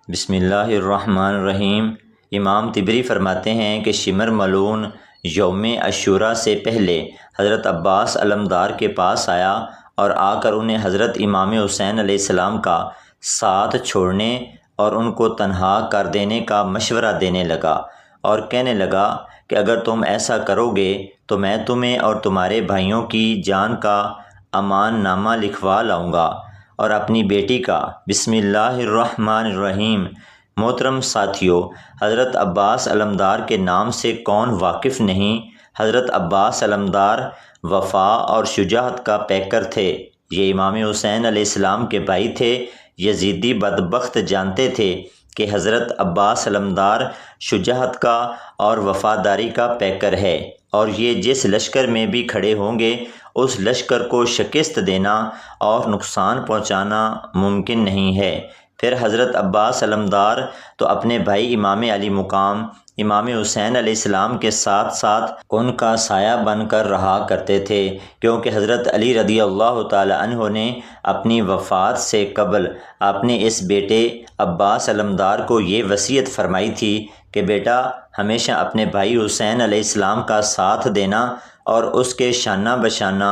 بسم اللہ الرحمن الرحیم۔ امام طبری فرماتے ہیں کہ شمر ملعون یوم عاشوراء سے پہلے حضرت عباس علمدار کے پاس آیا اور آ کر انہیں حضرت امام حسین علیہ السلام کا ساتھ چھوڑنے اور ان کو تنہا کر دینے کا مشورہ دینے لگا اور کہنے لگا کہ اگر تم ایسا کرو گے تو میں تمہیں اور تمہارے بھائیوں کی جان کا امان نامہ لکھوا لاؤں گا اور اپنی بیٹی کا۔ بسم اللہ الرحمن الرحیم۔ محترم ساتھیو، حضرت عباس علمدار کے نام سے کون واقف نہیں؟ حضرت عباس علمدار وفا اور شجاعت کا پیکر تھے۔ یہ امام حسین علیہ السلام کے بھائی تھے۔ یزیدی بدبخت جانتے تھے کہ حضرت عباس علمدار شجاعت کا اور وفاداری کا پیکر ہے، اور یہ جس لشکر میں بھی کھڑے ہوں گے اس لشکر کو شکست دینا اور نقصان پہنچانا ممکن نہیں ہے۔ پھر حضرت عباس علمدار تو اپنے بھائی امام علی مقام امام حسین علیہ السلام کے ساتھ ساتھ ان کا سایہ بن کر رہا کرتے تھے، کیونکہ حضرت علی رضی اللہ تعالی عنہ نے اپنی وفات سے قبل اپنے اس بیٹے عباس علمدار کو یہ وصیت فرمائی تھی کہ بیٹا ہمیشہ اپنے بھائی حسین علیہ السلام کا ساتھ دینا اور اس کے شانہ بشانہ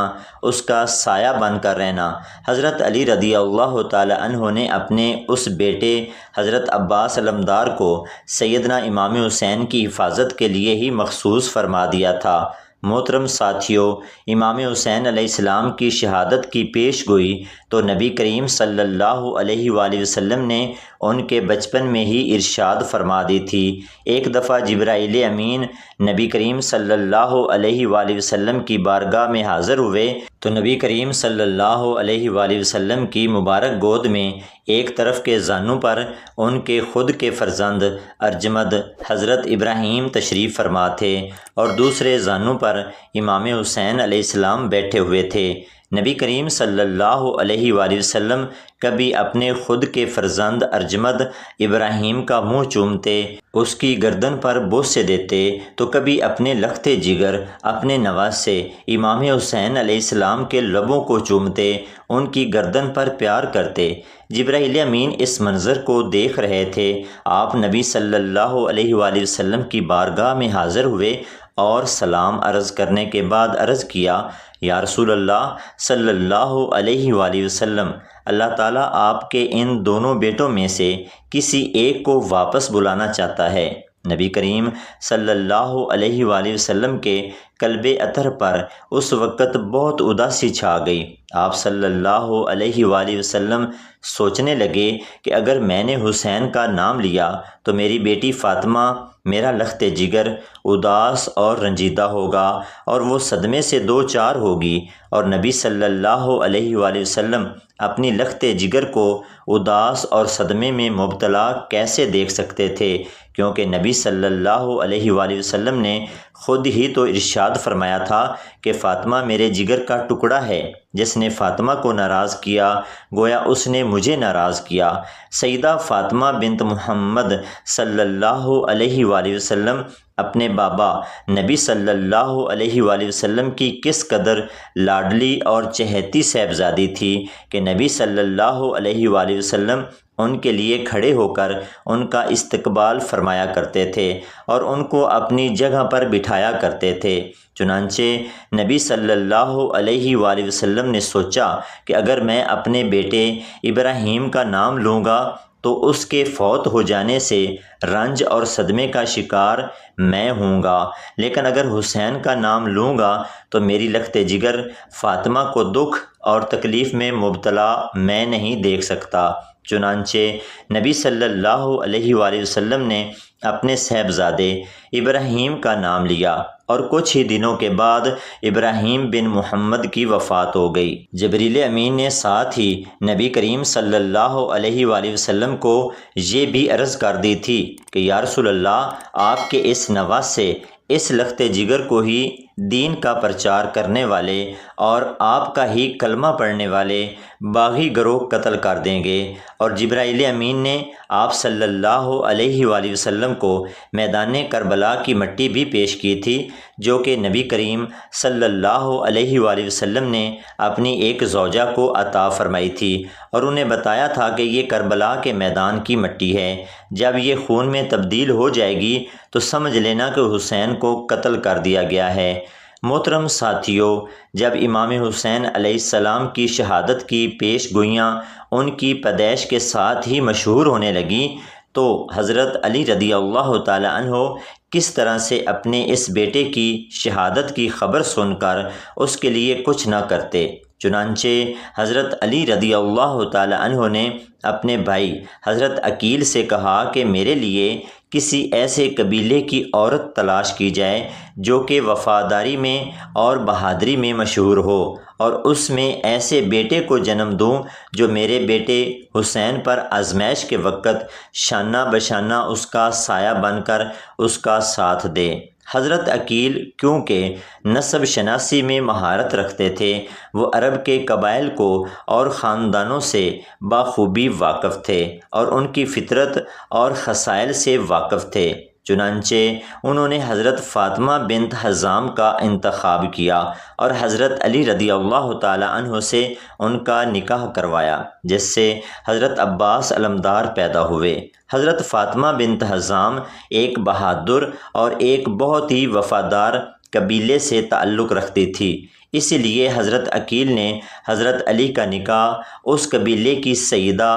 اس کا سایہ بن کر رہنا۔ حضرت علی رضی اللہ تعالی عنہ نے اپنے اس بیٹے حضرت عباس علمدار کو سیدنا امام حسین کی حفاظت کے لیے ہی مخصوص فرما دیا تھا۔ محترم ساتھیو، امام حسین علیہ السلام کی شہادت کی پیش گوئی تو نبی کریم صلی اللہ علیہ وآلہ وسلم نے ان کے بچپن میں ہی ارشاد فرما دی تھی۔ ایک دفعہ جبرائیل امین نبی کریم صلی اللہ علیہ وآلہ وسلم کی بارگاہ میں حاضر ہوئے تو نبی کریم صلی اللہ علیہ وآلہ وسلم کی مبارک گود میں ایک طرف کے زانوں پر ان کے خود کے فرزند ارجمند حضرت ابراہیم تشریف فرما تھے اور دوسرے زانوں پر امام حسین علیہ السلام بیٹھے ہوئے تھے۔ نبی کریم صلی اللہ علیہ وآلہ وسلم کبھی اپنے خود کے فرزند ارجمند ابراہیم کا منہ چومتے، اس کی گردن پر بوسے دیتے، تو کبھی اپنے لخت جگر اپنے نواسے امام حسین علیہ السلام کے لبوں کو چومتے، ان کی گردن پر پیار کرتے۔ جبرائیل امین اس منظر کو دیکھ رہے تھے۔ آپ نبی صلی اللہ علیہ وآلہ وسلم کی بارگاہ میں حاضر ہوئے اور سلام عرض کرنے کے بعد عرض کیا، یا رسول اللہ صلی اللہ علیہ وآلہ وسلم، اللہ تعالیٰ آپ کے ان دونوں بیٹوں میں سے کسی ایک کو واپس بلانا چاہتا ہے۔ نبی کریم صلی اللہ علیہ وآلہ وسلم کے قلب اطہر پر اس وقت بہت اداسی چھا گئی۔ آپ صلی اللہ علیہ وآلہ وسلم سوچنے لگے کہ اگر میں نے حسین کا نام لیا تو میری بیٹی فاطمہ، میرا لخت جگر، اداس اور رنجیدہ ہوگا اور وہ صدمے سے دو چار ہوگی، اور نبی صلی اللہ علیہ وآلہ وسلم اپنی لخت جگر کو اداس اور صدمے میں مبتلا کیسے دیکھ سکتے تھے، کیونکہ نبی صلی اللہ علیہ وآلہ وسلم نے خود ہی تو ارشاد فرمایا تھا کہ فاطمہ میرے جگر کا ٹکڑا ہے، جس نے فاطمہ کو ناراض کیا گویا اس نے مجھے ناراض کیا۔ سیدہ فاطمہ بنت محمد صلی اللہ علیہ وآلہ وسلم اپنے بابا نبی صلی اللہ علیہ وآلہ وسلم کی کس قدر لاڈلی اور چہیتی صاحبزادی تھی کہ نبی صلی اللہ علیہ وآلہ وسلم ان کے لیے کھڑے ہو کر ان کا استقبال فرمایا کرتے تھے اور ان کو اپنی جگہ پر بٹھایا کرتے تھے۔ چنانچہ نبی صلی اللہ علیہ وآلہ وسلم نے سوچا کہ اگر میں اپنے بیٹے ابراہیم کا نام لوں گا تو اس کے فوت ہو جانے سے رنج اور صدمے کا شکار میں ہوں گا، لیکن اگر حسین کا نام لوں گا تو میری لخت جگر فاطمہ کو دکھ اور تکلیف میں مبتلا میں نہیں دیکھ سکتا۔ چنانچہ نبی صلی اللہ علیہ وآلہ وسلم نے اپنے صاحبزادے ابراہیم کا نام لیا اور کچھ ہی دنوں کے بعد ابراہیم بن محمد کی وفات ہو گئی۔ جبریل امین نے ساتھ ہی نبی کریم صلی اللہ علیہ وآلہ وسلم کو یہ بھی عرض کر دی تھی کہ یا رسول اللہ، آپ کے اس نواسے اس لخت جگر کو ہی دین کا پرچار کرنے والے اور آپ کا ہی کلمہ پڑھنے والے باغی گروہ قتل کر دیں گے۔ اور جبرائیل امین نے آپ صلی اللہ علیہ وآلہ وسلم کو میدان کربلا کی مٹی بھی پیش کی تھی، جو کہ نبی کریم صلی اللہ علیہ وآلہ وسلم نے اپنی ایک زوجہ کو عطا فرمائی تھی، اور انہیں بتایا تھا کہ یہ کربلا کے میدان کی مٹی ہے، جب یہ خون میں تبدیل ہو جائے گی تو سمجھ لینا کہ حسین کو قتل کر دیا گیا ہے۔ محترم ساتھیو، جب امام حسین علیہ السلام کی شہادت کی پیش گوئیاں ان کی پیدائش کے ساتھ ہی مشہور ہونے لگیں تو حضرت علی رضی اللہ تعالی عنہ کس طرح سے اپنے اس بیٹے کی شہادت کی خبر سن کر اس کے لیے کچھ نہ کرتے۔ چنانچہ حضرت علی رضی اللہ تعالی عنہ نے اپنے بھائی حضرت عقیل سے کہا کہ میرے لیے کسی ایسے قبیلے کی عورت تلاش کی جائے جو کہ وفاداری میں اور بہادری میں مشہور ہو، اور اس میں ایسے بیٹے کو جنم دوں جو میرے بیٹے حسین پر آزمائش کے وقت شانہ بشانہ اس کا سایہ بن کر اس کا ساتھ دے۔ حضرت عقیل کیونکہ نسب شناسی میں مہارت رکھتے تھے، وہ عرب کے قبائل کو اور خاندانوں سے بخوبی واقف تھے اور ان کی فطرت اور خصائل سے واقف تھے۔ چنانچہ انہوں نے حضرت فاطمہ بنت حزام کا انتخاب کیا اور حضرت علی رضی اللہ تعالی عنہ سے ان کا نکاح کروایا، جس سے حضرت عباس علمدار پیدا ہوئے۔ حضرت فاطمہ بنت حزام ایک بہادر اور ایک بہت ہی وفادار قبیلے سے تعلق رکھتی تھی، اسی لیے حضرت عقیل نے حضرت علی کا نکاح اس قبیلے کی سیدہ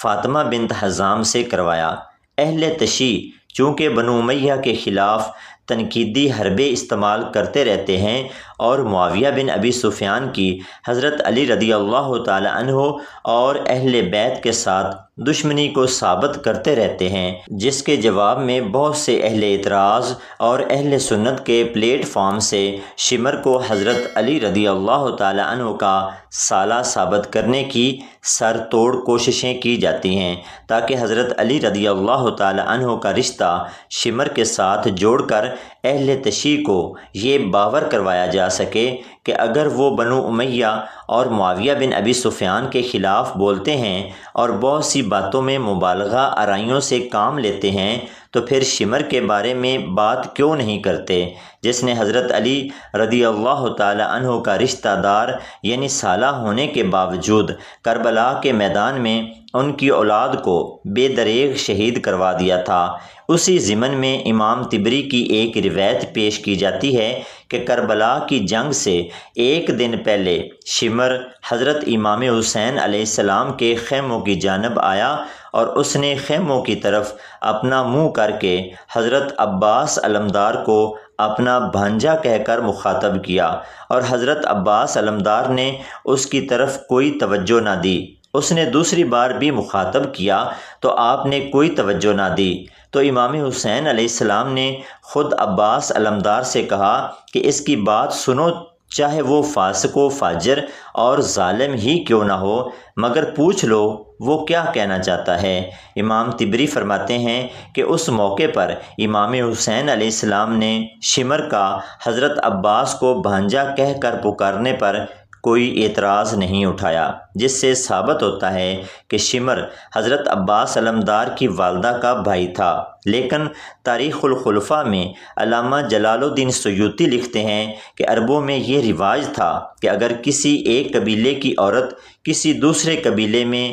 فاطمہ بنت حزام سے کروایا۔ اہل تشیع چونکہ بنو امیہ کے خلاف تنقیدی حربیں استعمال کرتے رہتے ہیں اور معاویہ بن ابی سفیان کی حضرت علی رضی اللہ تعالی عنہ اور اہل بیت کے ساتھ دشمنی کو ثابت کرتے رہتے ہیں، جس کے جواب میں بہت سے اہل اعتراض اور اہل سنت کے پلیٹ فارم سے شمر کو حضرت علی رضی اللہ تعالی عنہ کا سالہ ثابت کرنے کی سر توڑ کوششیں کی جاتی ہیں، تاکہ حضرت علی رضی اللہ تعالی عنہ کا رشتہ شمر کے ساتھ جوڑ کر اہل تشیع کو یہ باور کروایا جا سکے کہ اگر وہ بنو امیہ اور معاویہ بن ابی سفیان کے خلاف بولتے ہیں اور بہت سی باتوں میں مبالغہ آرائیوں سے کام لیتے ہیں تو پھر شمر کے بارے میں بات کیوں نہیں کرتے، جس نے حضرت علی رضی اللہ تعالی عنہ کا رشتہ دار یعنی سالہ ہونے کے باوجود کربلا کے میدان میں ان کی اولاد کو بے دریغ شہید کروا دیا تھا۔ اسی ضمن میں امام طبری کی ایک روایت پیش کی جاتی ہے کہ کربلا کی جنگ سے ایک دن پہلے شمر حضرت امام حسین علیہ السلام کے خیموں کی جانب آیا اور اس نے خیموں کی طرف اپنا منہ کر کے حضرت عباس علمدار کو اپنا بھانجا کہہ کر مخاطب کیا، اور حضرت عباس علمدار نے اس کی طرف کوئی توجہ نہ دی۔ اس نے دوسری بار بھی مخاطب کیا تو آپ نے کوئی توجہ نہ دی، تو امام حسین علیہ السلام نے خود عباس علمدار سے کہا کہ اس کی بات سنو، چاہے وہ فاسق و فاجر اور ظالم ہی کیوں نہ ہو، مگر پوچھ لو وہ کیا کہنا چاہتا ہے۔ امام طبری فرماتے ہیں کہ اس موقع پر امام حسین علیہ السلام نے شمر کا حضرت عباس کو بھانجا کہہ کر پکارنے پر کوئی اعتراض نہیں اٹھایا، جس سے ثابت ہوتا ہے کہ شمر حضرت عباس علمدار کی والدہ کا بھائی تھا۔ لیکن تاریخ الخلفاء میں علامہ جلال الدین سیوطی لکھتے ہیں کہ عربوں میں یہ رواج تھا کہ اگر کسی ایک قبیلے کی عورت کسی دوسرے قبیلے میں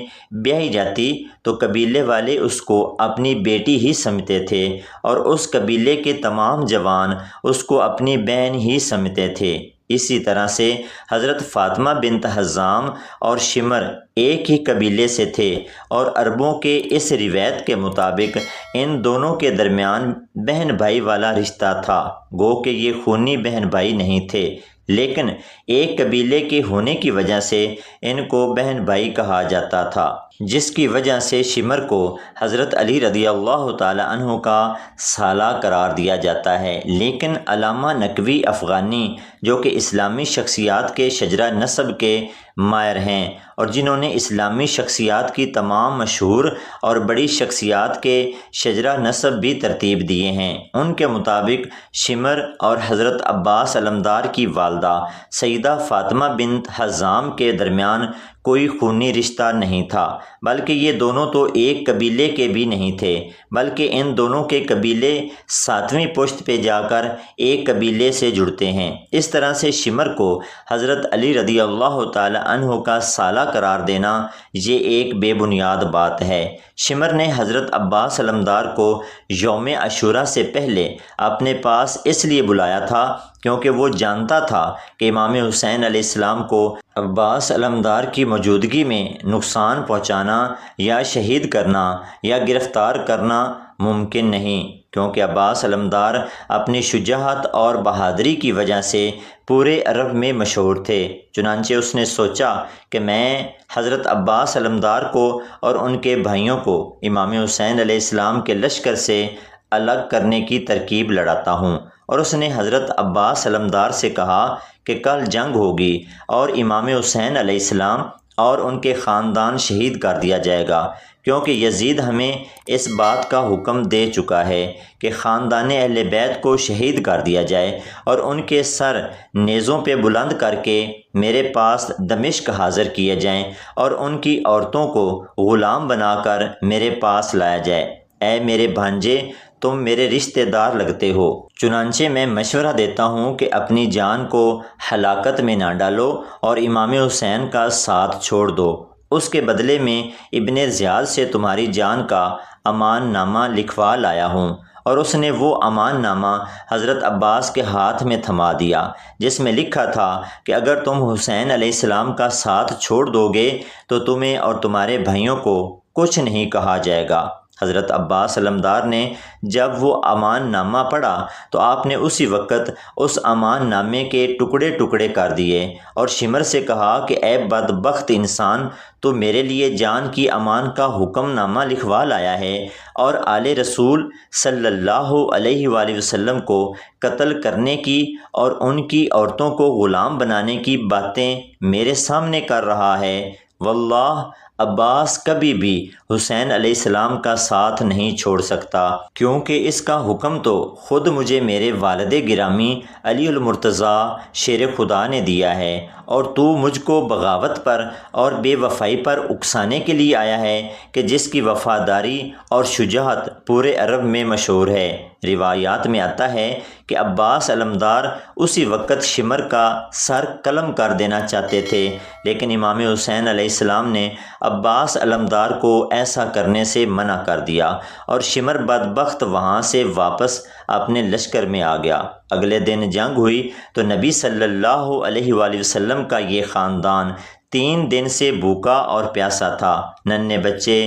بیاہی جاتی تو قبیلے والے اس کو اپنی بیٹی ہی سمجھتے تھے اور اس قبیلے کے تمام جوان اس کو اپنی بہن ہی سمجھتے تھے۔ اسی طرح سے حضرت فاطمہ بنت حزام اور شمر ایک ہی قبیلے سے تھے، اور عربوں کے اس روایت کے مطابق ان دونوں کے درمیان بہن بھائی والا رشتہ تھا، گو کہ یہ خونی بہن بھائی نہیں تھے، لیکن ایک قبیلے کے ہونے کی وجہ سے ان کو بہن بھائی کہا جاتا تھا، جس کی وجہ سے شمر کو حضرت علی رضی اللہ تعالی عنہ کا سالہ قرار دیا جاتا ہے۔ لیکن علامہ نقوی افغانی جو کہ اسلامی شخصیات کے شجرہ نسب کے ماہر ہیں اور جنہوں نے اسلامی شخصیات کی تمام مشہور اور بڑی شخصیات کے شجرہ نسب بھی ترتیب دیے ہیں۔ ان کے مطابق شمر اور حضرت عباس علمدار کی والدہ سیدہ فاطمہ بنت حزام کے درمیان کوئی خونی رشتہ نہیں تھا، بلکہ یہ دونوں تو ایک قبیلے کے بھی نہیں تھے، بلکہ ان دونوں کے قبیلے 7ویں پشت پہ جا کر ایک قبیلے سے جڑتے ہیں۔ اس طرح سے شمر کو حضرت علی رضی اللہ تعالی عنہ کا سالہ قرار دینا یہ ایک بے بنیاد بات ہے۔ شمر نے حضرت عباس علمدار کو یوم عاشوراء سے پہلے اپنے پاس اس لیے بلایا تھا کیونکہ وہ جانتا تھا کہ امام حسین علیہ السلام کو عباس علمدار کی موجودگی میں نقصان پہنچانا یا شہید کرنا یا گرفتار کرنا ممکن نہیں، کیونکہ عباس علمدار اپنی شجاعت اور بہادری کی وجہ سے پورے عرب میں مشہور تھے۔ چنانچہ اس نے سوچا کہ میں حضرت عباس علمدار کو اور ان کے بھائیوں کو امام حسین علیہ السلام کے لشکر سے الگ کرنے کی ترکیب لڑاتا ہوں، اور اس نے حضرت عباس علمدار سے کہا کہ کل جنگ ہوگی اور امام حسین علیہ السلام اور ان کے خاندان شہید کر دیا جائے گا، کیونکہ یزید ہمیں اس بات کا حکم دے چکا ہے کہ خاندان اہل بیت کو شہید کر دیا جائے اور ان کے سر نیزوں پہ بلند کر کے میرے پاس دمشق حاضر کیے جائیں اور ان کی عورتوں کو غلام بنا کر میرے پاس لایا جائے۔ اے میرے بھانجے، تم میرے رشتہ دار لگتے ہو، چنانچہ میں مشورہ دیتا ہوں کہ اپنی جان کو ہلاکت میں نہ ڈالو اور امام حسین کا ساتھ چھوڑ دو۔ اس کے بدلے میں ابن زیاد سے تمہاری جان کا امان نامہ لکھوا لایا ہوں، اور اس نے وہ امان نامہ حضرت عباس کے ہاتھ میں تھما دیا، جس میں لکھا تھا کہ اگر تم حسین علیہ السلام کا ساتھ چھوڑ دو گے تو تمہیں اور تمہارے بھائیوں کو کچھ نہیں کہا جائے گا۔ حضرت عباس علمدار نے جب وہ امان نامہ پڑھا تو آپ نے اسی وقت اس امان نامے کے ٹکڑے ٹکڑے کر دیے اور شمر سے کہا کہ اے بدبخت انسان، تو میرے لیے جان کی امان کا حکم نامہ لکھوا لایا ہے اور آل رسول صلی اللہ علیہ وآلہ وسلم کو قتل کرنے کی اور ان کی عورتوں کو غلام بنانے کی باتیں میرے سامنے کر رہا ہے۔ واللہ عباس کبھی بھی حسین علیہ السلام کا ساتھ نہیں چھوڑ سکتا، کیونکہ اس کا حکم تو خود مجھے میرے والد گرامی علی المرتضیٰ شیر خدا نے دیا ہے، اور تو مجھ کو بغاوت پر اور بے وفائی پر اکسانے کے لیے آیا ہے کہ جس کی وفاداری اور شجاعت پورے عرب میں مشہور ہے۔ روایات میں آتا ہے کہ عباس علمدار اسی وقت شمر کا سر قلم کر دینا چاہتے تھے، لیکن امام حسین علیہ السلام نے عباس علمدار کو ایسا کرنے سے منع کر دیا اور شمر بدبخت وہاں سے واپس اپنے لشکر میں آ گیا۔ اگلے دن جنگ ہوئی تو نبی صلی اللہ علیہ وآلہ وسلم کا یہ خاندان 3 دن سے بھوکا اور پیاسا تھا۔ ننھے بچے،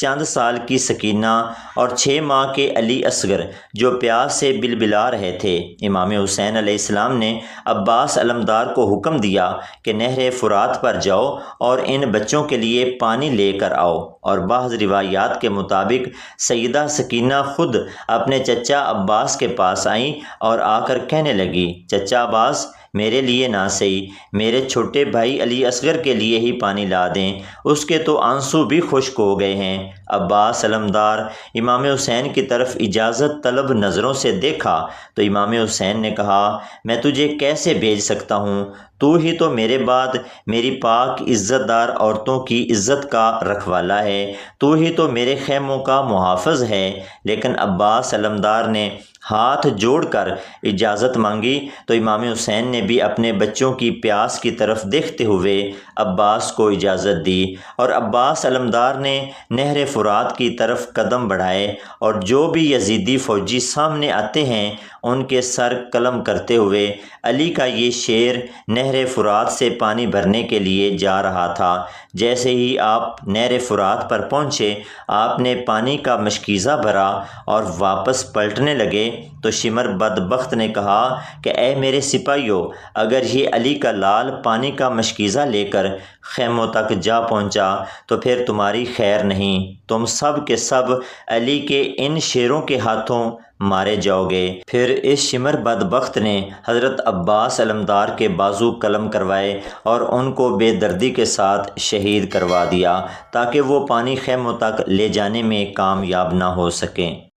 چند سال کی سکینہ اور 6 ماہ کے علی اصغر جو پیاس سے بلبلا رہے تھے۔ امام حسین علیہ السلام نے عباس علمدار کو حکم دیا کہ نہر فرات پر جاؤ اور ان بچوں کے لیے پانی لے کر آؤ، اور بعض روایات کے مطابق سیدہ سکینہ خود اپنے چچا عباس کے پاس آئیں اور آ کر کہنے لگی، چچا عباس، میرے لیے نہ صحیح میرے چھوٹے بھائی علی اصغر کے لیے ہی پانی لا دیں، اس کے تو آنسو بھی خشک ہو گئے ہیں۔ عباس علمدار امام حسین کی طرف اجازت طلب نظروں سے دیکھا تو امام حسین نے کہا، میں تجھے کیسے بھیج سکتا ہوں؟ تو ہی تو میرے بعد میری پاک عزت دار عورتوں کی عزت کا رکھوالا ہے، تو ہی تو میرے خیموں کا محافظ ہے۔ لیکن عباس علمدار نے ہاتھ جوڑ کر اجازت مانگی تو امام حسین نے بھی اپنے بچوں کی پیاس کی طرف دیکھتے ہوئے عباس کو اجازت دی، اور عباس علمدار نے نہر فرات کی طرف قدم بڑھائے، اور جو بھی یزیدی فوجی سامنے آتے ہیں ان کے سر قلم کرتے ہوئے علی کا یہ شیر نہر فرات سے پانی بھرنے کے لیے جا رہا تھا۔ جیسے ہی آپ نہر فرات پر پہنچے، آپ نے پانی کا مشکیزہ بھرا اور واپس پلٹنے لگے تو شمر بدبخت نے کہا کہ اے میرے سپاہیوں، اگر یہ علی کا لال پانی کا مشکیزہ لے کر خیموں تک جا پہنچا تو پھر تمہاری خیر نہیں، تم سب کے سب علی کے ان شیروں کے ہاتھوں مارے جاؤ گے۔ پھر اس شمر بدبخت نے حضرت عباس علمدار کے بازو قلم کروائے اور ان کو بے دردی کے ساتھ شہید کروا دیا تاکہ وہ پانی خیموں تک لے جانے میں کامیاب نہ ہو سکیں۔